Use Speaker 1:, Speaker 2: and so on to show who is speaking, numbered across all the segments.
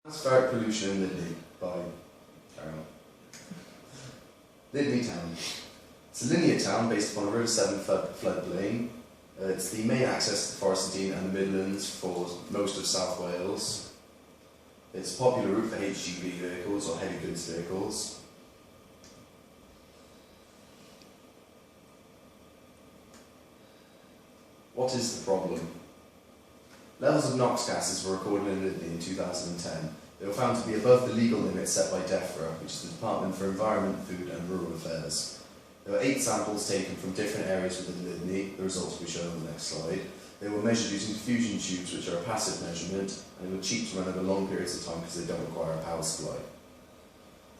Speaker 1: Atmospheric pollution in Lydney by carry on. Lydney Town. It's a linear town based upon a River Severn floodplain. It's the main access to the Forest of Dean and the Midlands for most of South Wales. It's a popular route for HGV vehicles or heavy goods vehicles. What is the problem? Levels of NOx gases were recorded in Lydney in 2010. They were found to be above the legal limit set by DEFRA, which is the Department for Environment, Food and Rural Affairs. There were 8 samples taken from different areas within Lydney. The results will be shown on the next slide. They were measured using diffusion tubes, which are a passive measurement, and they were cheap to run over long periods of time because they don't require a power supply.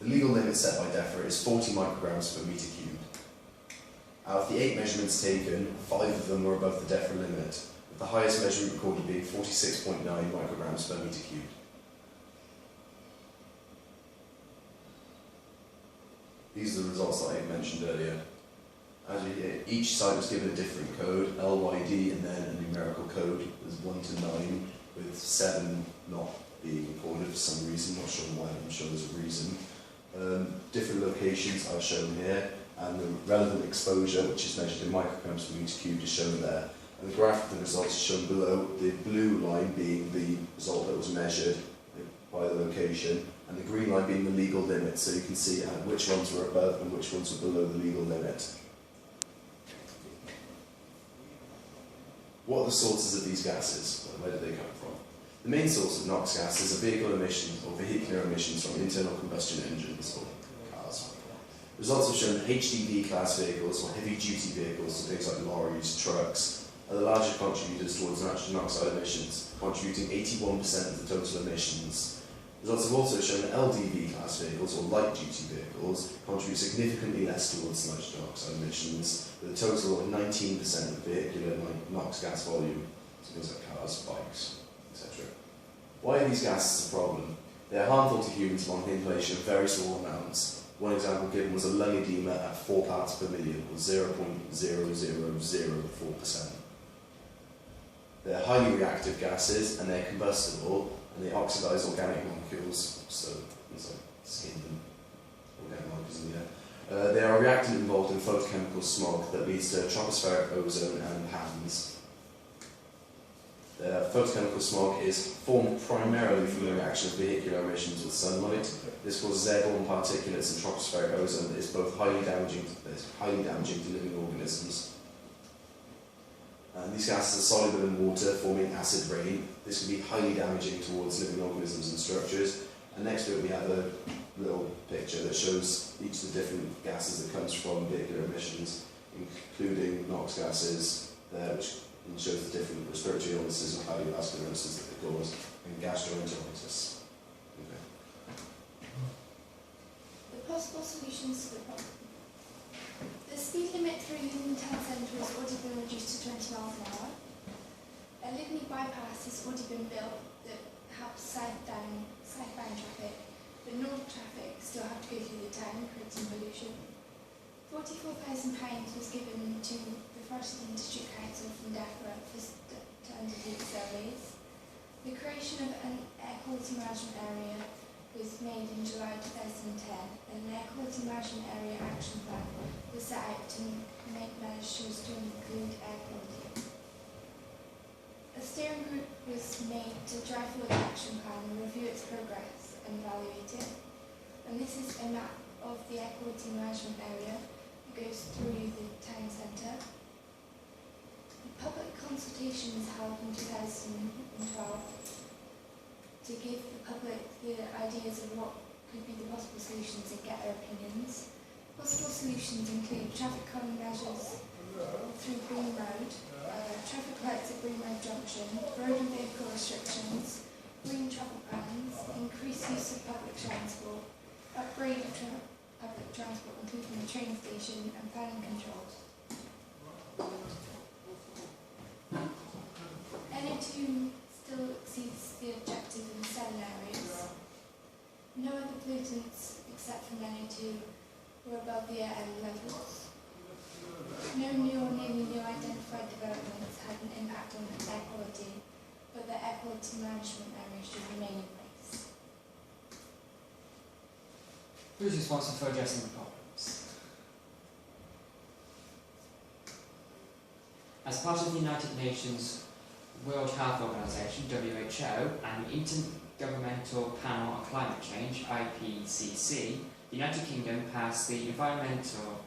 Speaker 1: The legal limit set by DEFRA is 40 micrograms per metre cubed. Out of the 8 measurements taken, 5 of them were above the DEFRA limit, with the highest measurement recorded being 46.9 micrograms per metre cubed. These are the results that I mentioned earlier. As you hear, each site was given a different code, LYD, and then a numerical code. There's 1 to 9, with 7 not being recorded for some reason. Not sure why, I'm sure there's a reason. Different locations are shown here, and the relevant exposure, which is measured in micrograms per metre cubed, is shown there. And the graph of the results is shown below, the blue line being the result that was measured by the location, and the green line being the legal limit, so you can see which ones were above and which ones were below the legal limit. What are the sources of these gases? Where do they come from? The main source of NOx gases are vehicle emissions or vehicular emissions from internal combustion engines or cars. Results have shown that HDV class vehicles or heavy duty vehicles, so things like lorries, trucks, are the largest contributors towards nitrogen oxide emissions, contributing 81% of the total emissions. Results have also shown that LDV class vehicles or light duty vehicles contribute significantly less towards nitrogen oxide emissions, with a total of 19% of vehicular NOx gas volume, so things like cars, bikes, etc. Why are these gases a problem? They are harmful to humans upon inhalation of very small amounts. One example given was a lung edema at 4 parts per million, or 0.0004%. They're highly reactive gases, and they're combustible, and they oxidize organic molecules, so things like skin and organic molecules in the air. They are a reactant involved in photochemical smog that leads to tropospheric ozone and PANS. Photochemical smog is formed primarily from the reaction of vehicular emissions with sunlight. This causes airborne particulates and tropospheric ozone that is both highly damaging to living organisms. These gases are soluble in water, forming acid rain. This can be highly damaging towards living organisms and structures. And next to it we have a little picture that shows each of the different gases that comes from vehicular emissions, including NOx gases there, which shows the different respiratory illnesses and cardiovascular illnesses that they cause, and gastroenteritis. Okay.
Speaker 2: The possible solutions to the problem. The speed limit through Lydney Town Centre has already been reduced to 20 miles an hour. A Lydney bypass has already been built that helps southbound traffic, but north traffic still have to go through the town, creating pollution. £44,000 was given to the Forest and District Council from DEFRA to undertake surveys. The creation of an air quality management area was made in July 2010, and an air quality management area action plan was set out to make measures to include air quality. A steering group was made to drive forward the action plan and review its progress and evaluate it. And this is a map of the air quality management area that goes through the town centre. The public consultation was held in 2012 to give the public the ideas of what could be the possible solutions and get their opinions. Possible solutions include traffic calming measures through Green Road, traffic lights at Green Road Junction, road and vehicle restrictions, green travel plans, increased use of public transport, upgrade of public transport including the train station, and planning controls. NO2 still exceeds the objective in 7 areas. No other pollutants except from NO2 were above the air levels. No new or nearly new identified developments had an impact on air quality, but the air quality management area should remain in place.
Speaker 3: Who's responsible for addressing the problems? As part of the United Nations World Health Organization, WHO, and the Intergovernmental Panel on Climate Change, IPCC, the United Kingdom passed the Environment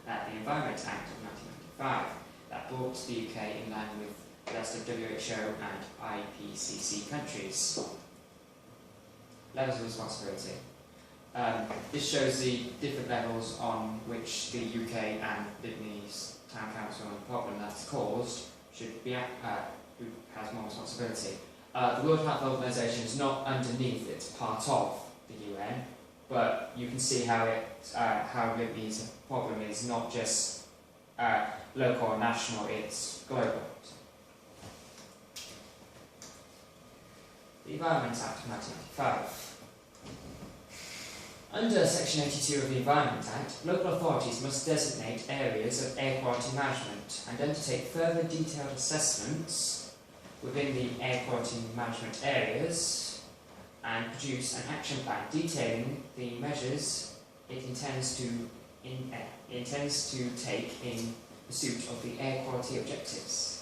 Speaker 3: Act of 1995 that brought the UK in line with the rest of WHO and IPCC countries. Levels of responsibility. This shows the different levels on which the UK and Lebanese Town Council and the problem that's caused should be who has more responsibility. The World Health Organization is not underneath, it's part of the UN, but you can see how Lebanese problem is not just local or national, it's global. The Environment Act of 1995. Under Section 82 of the Environment Act, local authorities must designate areas of air quality management and undertake further detailed assessments within the air quality management areas and produce an action plan detailing the measures it intends to take in pursuit of the air quality objectives.